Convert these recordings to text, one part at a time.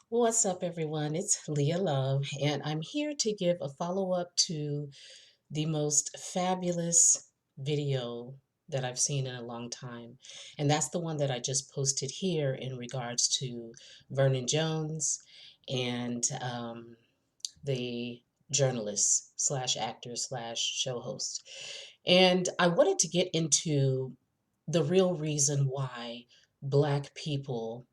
What's up, everyone? It's Leah Love, and I'm here to give a follow up to the most fabulous video that I've seen in a long time. And that's the one that I just posted here in regards to Vernon Jones and the journalist slash actor slash show host. And I wanted to get into the real reason why Black people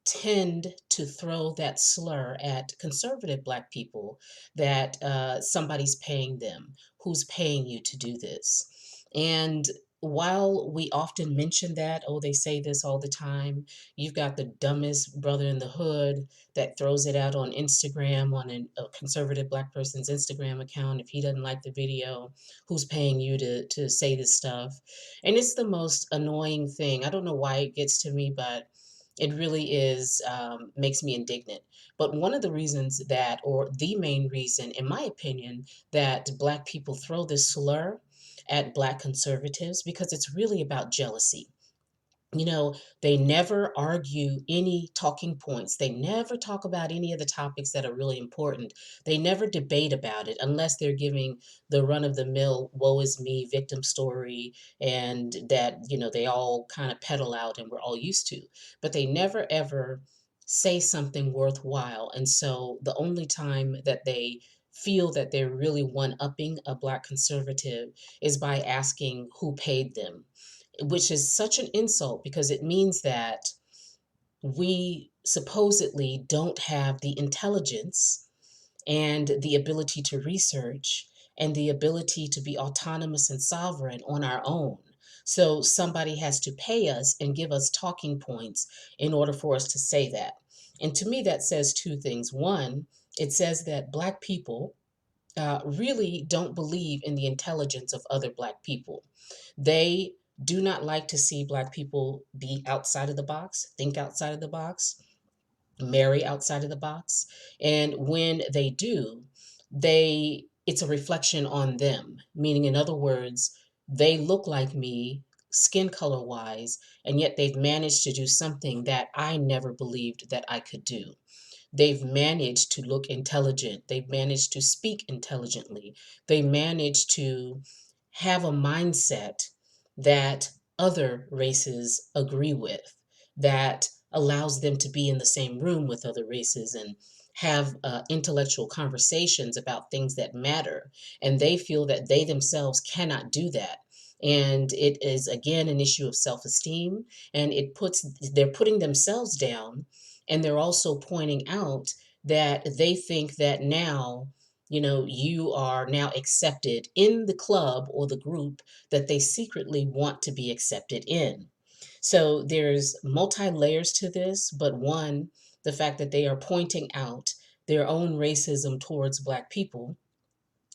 tend to throw that slur at conservative Black people that somebody's paying them, who's paying you to do this. And while we often mention that, oh, they say this all the time, you've got the dumbest brother in the hood that throws it out on Instagram, on a conservative Black person's Instagram account. If he doesn't like the video, who's paying you to say this stuff? And it's the most annoying thing. I don't know why it gets to me, but it really is makes me indignant. But one of the reasons that, or the main reason, in my opinion, that Black people throw this slur at Black conservatives, because it's really about jealousy. You know, they never argue any talking points. They never talk about any of the topics that are really important. They never debate about it unless they're giving the run of the mill, woe is me victim story, and that, they all kind of peddle out and we're all used to. But they never ever say something worthwhile. And so the only time that they feel that they're really one upping a Black conservative is by asking who paid them, which is such an insult because it means that we supposedly don't have the intelligence and the ability to research and the ability to be autonomous and sovereign on our own. So somebody has to pay us and give us talking points in order for us to say that. And to me, that says two things. One, it says that Black people really don't believe in the intelligence of other Black people. They do not like to see Black people be outside of the box, think outside of the box, marry outside of the box. And when they do, it's a reflection on them. Meaning, in other words, they look like me skin color wise, and yet they've managed to do something that I never believed that I could do. They've managed to look intelligent. They've managed to speak intelligently. They managed to have a mindset that other races agree with, that allows them to be in the same room with other races and have intellectual conversations about things that matter. And they feel that they themselves cannot do that. And it is again an issue of self-esteem, and they're putting themselves down, and they're also pointing out that they think that now, you are now accepted in the club or the group that they secretly want to be accepted in. So there's multi layers to this, but one, the fact that they are pointing out their own racism towards Black people,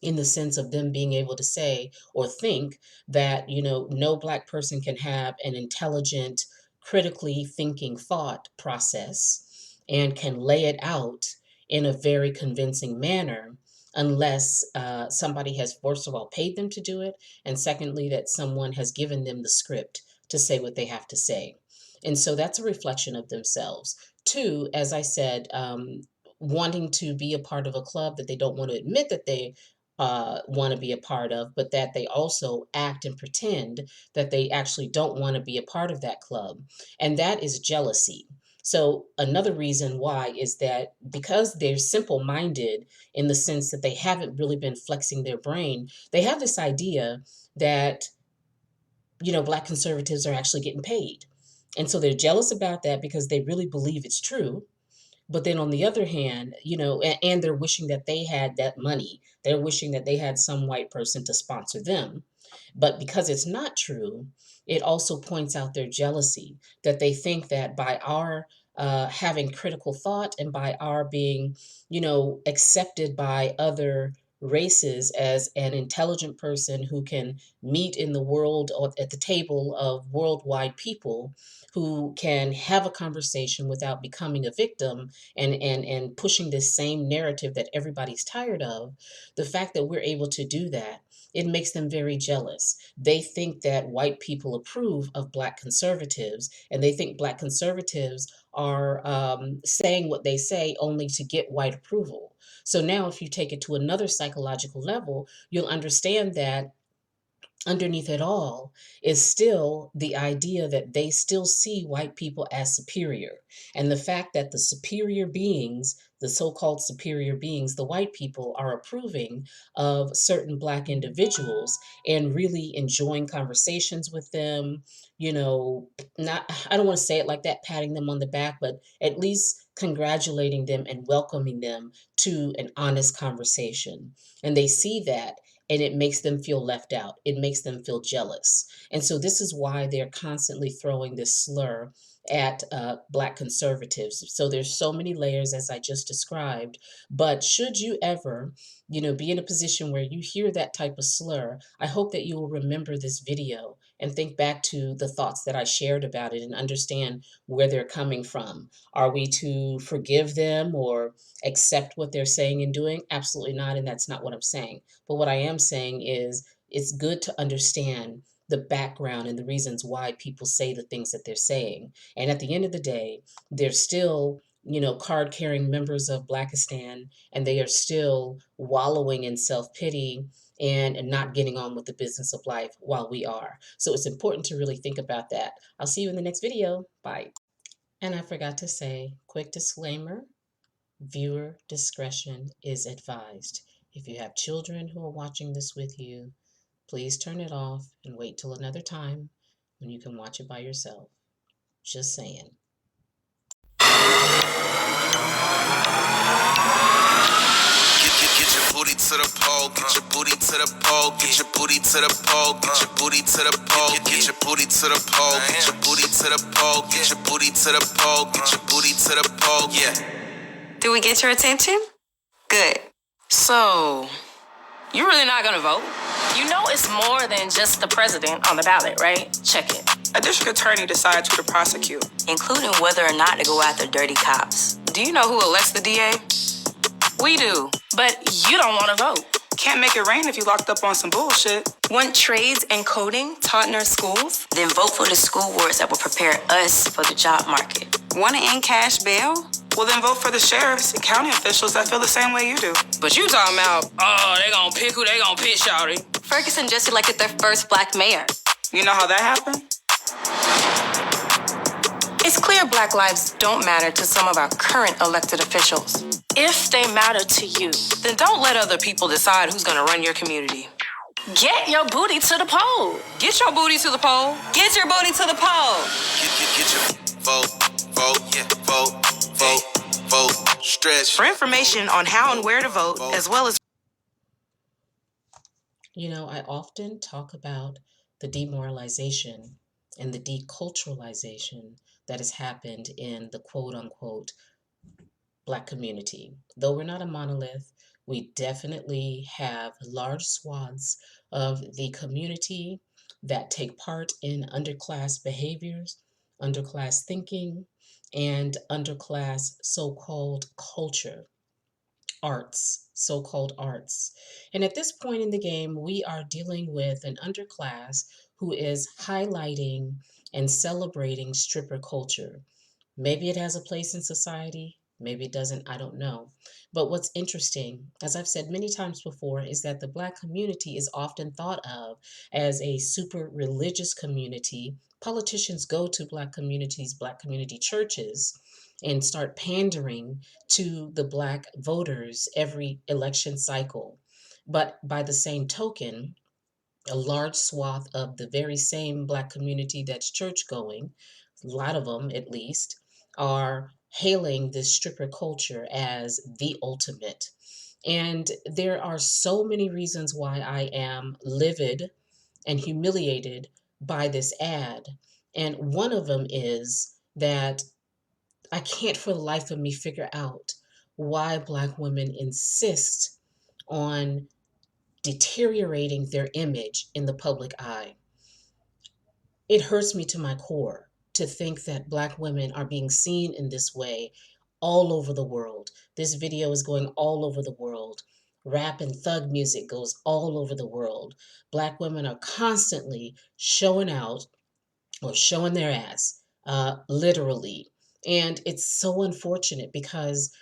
in the sense of them being able to say or think that, no Black person can have an intelligent, critically thinking thought process and can lay it out in a very convincing manner unless somebody has, first of all, paid them to do it, and secondly, that someone has given them the script to say what they have to say. And so that's a reflection of themselves. Two, as I said, wanting to be a part of a club that they don't want to admit that they want to be a part of, but that they also act and pretend that they actually don't want to be a part of that club. And that is jealousy. So, another reason why is that because they're simple minded in the sense that they haven't really been flexing their brain, they have this idea that, Black conservatives are actually getting paid. And so they're jealous about that because they really believe it's true. But then on the other hand, and they're wishing that they had that money. They're wishing that they had some white person to sponsor them. But because it's not true, it also points out their jealousy, that they think that by our having critical thought and by our being, accepted by other races as an intelligent person who can meet in the world or at the table of worldwide people, who can have a conversation without becoming a victim and pushing this same narrative that everybody's tired of. The fact that we're able to do that, it makes them very jealous. They think that white people approve of Black conservatives, and they think Black conservatives are saying what they say only to get white approval. So now, if you take it to another psychological level, you'll understand that underneath it all is still the idea that they still see white people as superior. And the fact that the superior beings, the so called superior beings, the white people, are approving of certain Black individuals and really enjoying conversations with them, you know, not, I don't want to say it like that, patting them on the back, but at least congratulating them and welcoming them to an honest conversation. And they see that and it makes them feel left out. It makes them feel jealous. And so this is why they're constantly throwing this slur at Black conservatives. So there's so many layers as I just described. But should you ever, be in a position where you hear that type of slur, I hope that you will remember this video and think back to the thoughts that I shared about it and understand where they're coming from. Are we to forgive them or accept what they're saying and doing? Absolutely not. And that's not what I'm saying. But what I am saying is it's good to understand the background and the reasons why people say the things that they're saying. And at the end of the day, they're still, card carrying members of Blackistan, and they are still wallowing in self pity and not getting on with the business of life while we are. So it's important to really think about that. I'll see you in the next video. Bye. And I forgot to say, quick disclaimer, viewer discretion is advised. If you have children who are watching this with you, please turn it off and wait till another time when you can watch it by yourself. Just saying. Get your booty to the pole, get your booty to the pole, get your booty to the pole, get your booty to the pole, get your booty to the pole, get your booty to the pole, get your booty to the pole, get your booty to the pole, yeah. Did we get your attention? Good. So, you're really not gonna vote? You know it's more than just the president on the ballot, right? Check it. A district attorney decides who to prosecute, including whether or not to go after dirty cops. Do you know who elects the DA? We do, but you don't want to vote. Can't make it rain if you locked up on some bullshit. Want trades and coding taught in our schools? Then vote for the school boards that will prepare us for the job market. Want to end cash bail? Well, then vote for the sheriffs and county officials that feel the same way you do. But you talking about, they gonna pick who they gonna pick, shawty. Ferguson just elected their first Black mayor. You know how that happened? It's clear Black lives don't matter to some of our current elected officials. If they matter to you, then don't let other people decide who's gonna run your community. Get your booty to the poll. Get your booty to the poll. Get your booty to the poll. Get your vote, yeah, vote, stretch. For information on how and where to vote, as well as... I often talk about the demoralization and the deculturalization that has happened in the quote-unquote Black community. Though we're not a monolith, we definitely have large swaths of the community that take part in underclass behaviors, underclass thinking, and underclass so-called culture, arts, so-called arts. And at this point in the game, we are dealing with an underclass who is highlighting and celebrating stripper culture. Maybe it has a place in society, maybe it doesn't, I don't know. But what's interesting, as I've said many times before, is that the Black community is often thought of as a super religious community. Politicians go to Black communities, Black community churches, and start pandering to the Black voters every election cycle. But by the same token, a large swath of the very same Black community that's church going, a lot of them at least, are hailing this stripper culture as the ultimate. And there are so many reasons why I am livid and humiliated by this ad. And one of them is that I can't for the life of me figure out why Black women insist on deteriorating their image in the public eye. It hurts me to my core to think that Black women are being seen in this way all over the world. This video is going all over the world. Rap and thug music goes all over the world. Black women are constantly showing out or showing their ass, literally, And it's so unfortunate because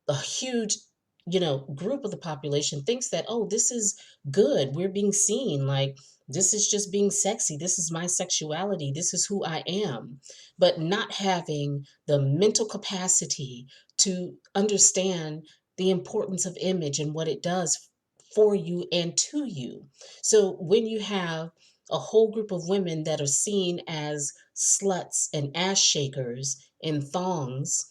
a huge, group of the population thinks that, oh, this is good. We're being seen. Like, this is just being sexy. This is my sexuality. This is who I am. But not having the mental capacity to understand the importance of image and what it does for you and to you. So when you have a whole group of women that are seen as sluts and ass shakers in thongs,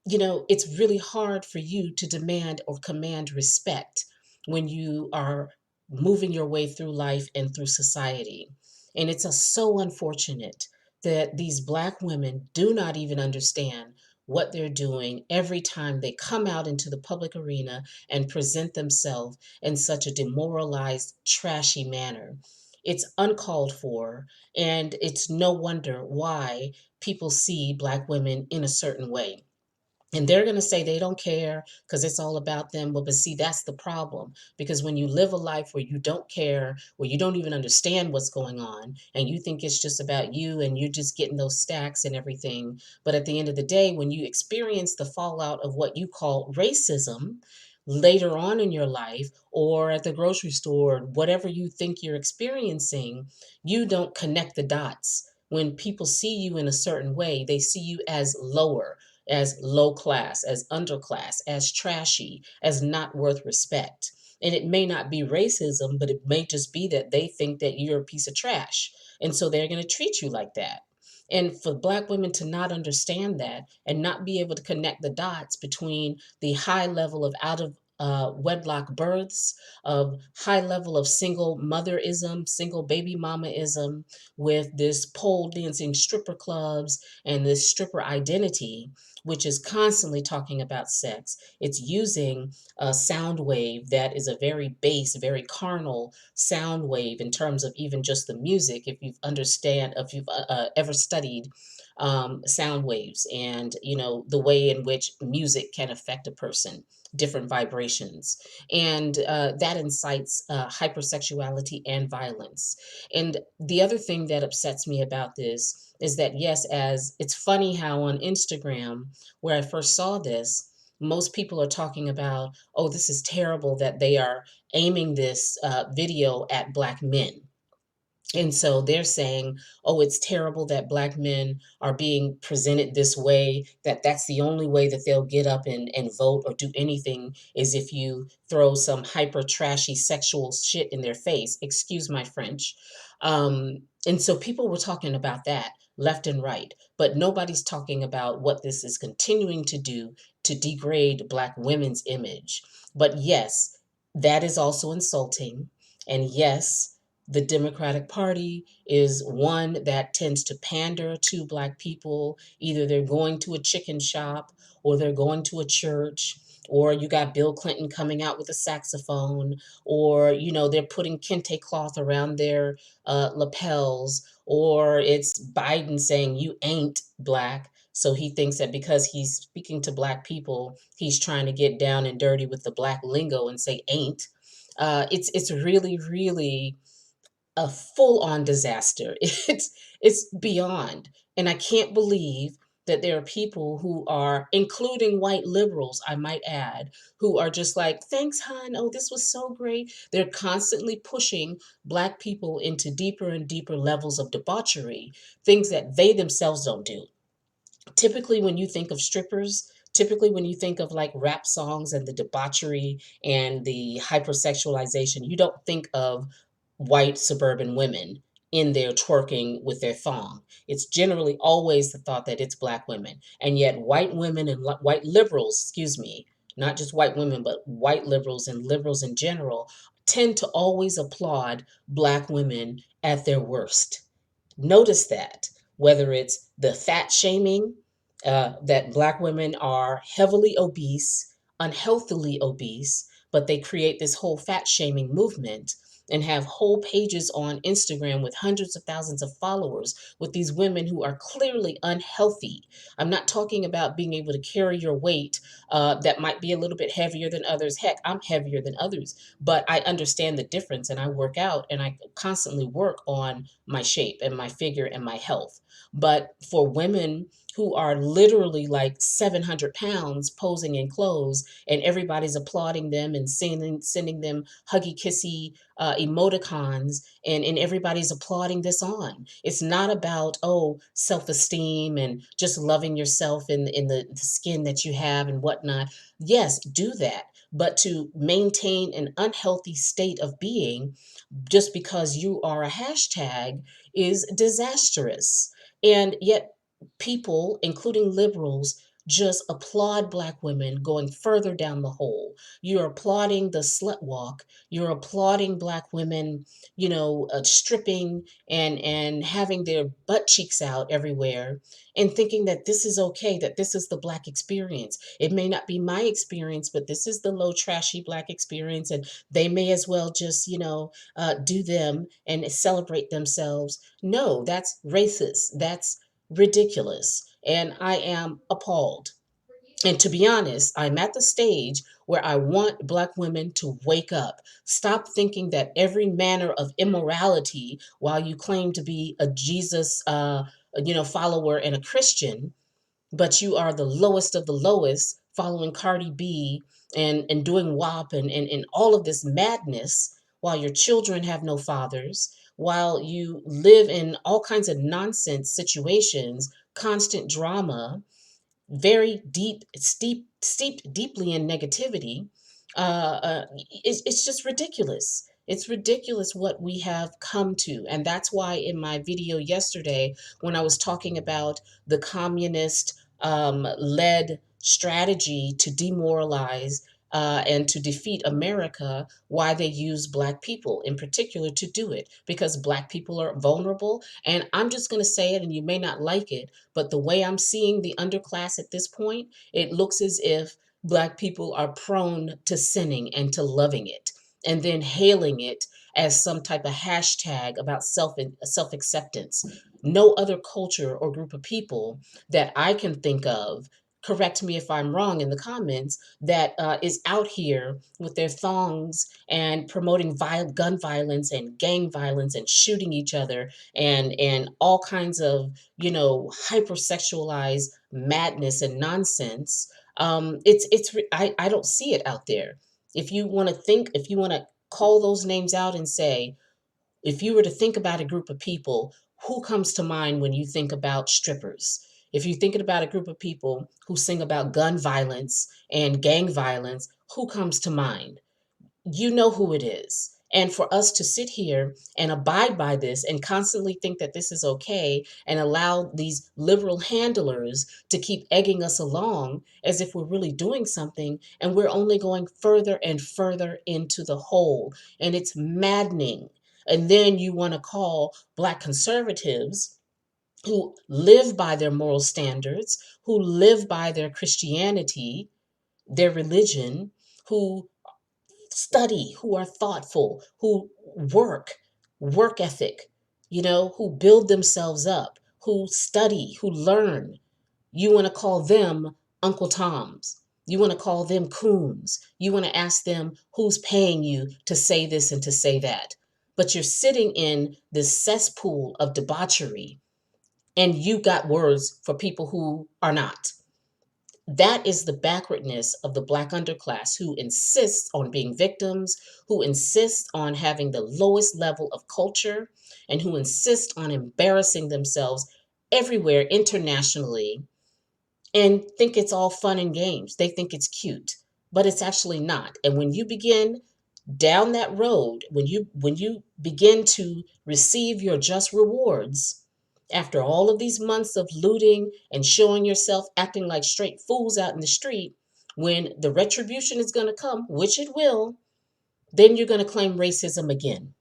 it's really hard for you to demand or command respect when you are moving your way through life and through society. And it's so unfortunate that these Black women do not even understand what they're doing every time they come out into the public arena and present themselves in such a demoralized, trashy manner. It's uncalled for, and it's no wonder why people see Black women in a certain way, and they're going to say they don't care because it's all about them. Well, but see, that's the problem. Because when you live a life where you don't care, where you don't even understand what's going on, and you think it's just about you and you're just getting those stacks and everything. But at the end of the day, when you experience the fallout of what you call racism later on in your life or at the grocery store, whatever you think you're experiencing, you don't connect the dots. When people see you in a certain way, they see you as lower, as low class, as underclass, as trashy, as not worth respect. And it may not be racism, but it may just be that they think that you're a piece of trash. And so they're going to treat you like that. And for Black women to not understand that and not be able to connect the dots between the high level of out of wedlock births, of high level of single motherism, single baby mamaism, with this pole dancing stripper clubs and this stripper identity, which is constantly talking about sex. It's using a sound wave that is a very base, very carnal sound wave in terms of even just the music. If you've ever studied sound waves and the way in which music can affect a person, different vibrations, and that incites hypersexuality and violence. And the other thing that upsets me about this is that, yes, as it's funny how on Instagram, where I first saw this, most people are talking about, oh, this is terrible that they are aiming this video at Black men. And so they're saying, oh, it's terrible that Black men are being presented this way, that that's the only way that they'll get up and vote or do anything is if you throw some hyper trashy sexual shit in their face. Excuse my French. And so people were talking about that left and right, but nobody's talking about what this is continuing to do to degrade Black women's image. But yes, that is also insulting. And yes, the Democratic Party is one that tends to pander to Black people. Either they're going to a chicken shop or they're going to a church, or you got Bill Clinton coming out with a saxophone, or, they're putting kente cloth around their lapels, or it's Biden saying, you ain't Black. So he thinks that because he's speaking to Black people, he's trying to get down and dirty with the Black lingo and say ain't. It's really, really a full-on disaster. It's beyond. And I can't believe that there are people who are, including white liberals, I might add, who are just like, thanks, hon. Oh, this was so great. They're constantly pushing Black people into deeper and deeper levels of debauchery, things that they themselves don't do. Typically when you think of strippers, typically when you think of like rap songs and the debauchery and the hypersexualization, you don't think of white suburban women in there twerking with their thong. It's generally always the thought that it's Black women. And yet white women and white liberals, excuse me, not just white women, but white liberals and liberals in general tend to always applaud Black women at their worst. Notice that, whether it's the fat shaming, that Black women are heavily obese, unhealthily obese, but they create this whole fat shaming movement and have whole pages on Instagram with hundreds of thousands of followers with these women who are clearly unhealthy. I'm not talking about being able to carry your weight that might be a little bit heavier than others. Heck, I'm heavier than others, but I understand the difference and I work out and I constantly work on my shape and my figure and my health. But for women who are literally like 700 pounds posing in clothes, and everybody's applauding them and sending them huggy kissy emoticons, and everybody's applauding this on. It's not about, oh, self-esteem and just loving yourself in the skin that you have and whatnot. Yes, do that. But to maintain an unhealthy state of being just because you are a hashtag is disastrous. And yet, people, including liberals, just applaud Black women going further down the hole. You're applauding the slut walk. You're applauding Black women, stripping and having their butt cheeks out everywhere, and thinking that this is okay, that this is the Black experience. It may not be my experience, but this is the low, trashy Black experience, and they may as well just, do them and celebrate themselves. No, that's racist. That's ridiculous. And I am appalled. And to be honest, I'm at the stage where I want Black women to wake up. Stop thinking that every manner of immorality, while you claim to be a Jesus, follower and a Christian, but you are the lowest of the lowest, following Cardi B and doing WAP and all of this madness, while your children have no fathers, while you live in all kinds of nonsense situations, constant drama, very deep, steeped deeply in negativity. It's just ridiculous. It's ridiculous what we have come to. And that's why in my video yesterday, when I was talking about the communist led strategy to demoralize and to defeat America, why they use Black people in particular to do it, because Black people are vulnerable. And I'm just going to say it, and you may not like it, but the way I'm seeing the underclass at this point, it looks as if Black people are prone to sinning and to loving it, and then hailing it as some type of hashtag about self acceptance. No other culture or group of people that I can think of, correct me if I'm wrong in the comments, that is out here with their thongs and promoting gun violence and gang violence and shooting each other and all kinds of hypersexualized madness and nonsense. I don't see it out there. If you want to call those names out and say, if you were to think about a group of people, who comes to mind when you think about strippers? If you're thinking about a group of people who sing about gun violence and gang violence, who comes to mind? You know who it is. And for us to sit here and abide by this and constantly think that this is okay and allow these liberal handlers to keep egging us along as if we're really doing something, and we're only going further and further into the hole. And it's maddening. And then you want to call Black conservatives, who live by their moral standards, who live by their Christianity, their religion, who study, who are thoughtful, who work ethic, who build themselves up, who study, who learn. You want to call them Uncle Toms. You want to call them coons. You want to ask them who's paying you to say this and to say that. But you're sitting in this cesspool of debauchery, and you got words for people who are not. That is the backwardness of the Black underclass, who insists on being victims, who insist on having the lowest level of culture, and who insist on embarrassing themselves everywhere internationally, and think it's all fun and games. They think it's cute, but it's actually not. And when you begin down that road, when you begin to receive your just rewards, after all of these months of looting and showing yourself acting like straight fools out in the street, when the retribution is going to come, which it will, then you're going to claim racism again.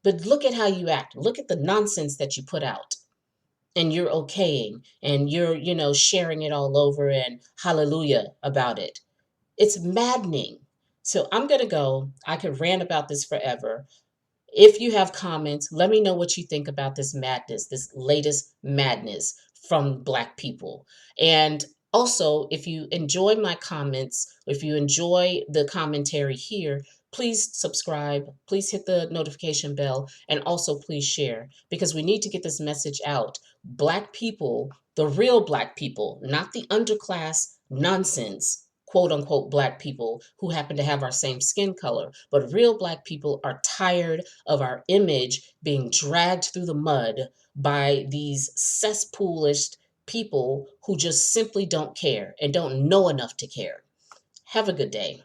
But look at how you act. Look at the nonsense that you put out, and you're okaying, and you're, sharing it all over and hallelujah about it. It's maddening. So I'm going to go. I could rant about this forever. If you have comments, let me know what you think about this madness, this latest madness from Black people. And also, if you enjoy my comments, if you enjoy the commentary here, please subscribe, please hit the notification bell, and also please share, because we need to get this message out. Black people, the real Black people, not the underclass nonsense, quote unquote, Black people who happen to have our same skin color, but real Black people are tired of our image being dragged through the mud by these cesspoolish people who just simply don't care and don't know enough to care. Have a good day.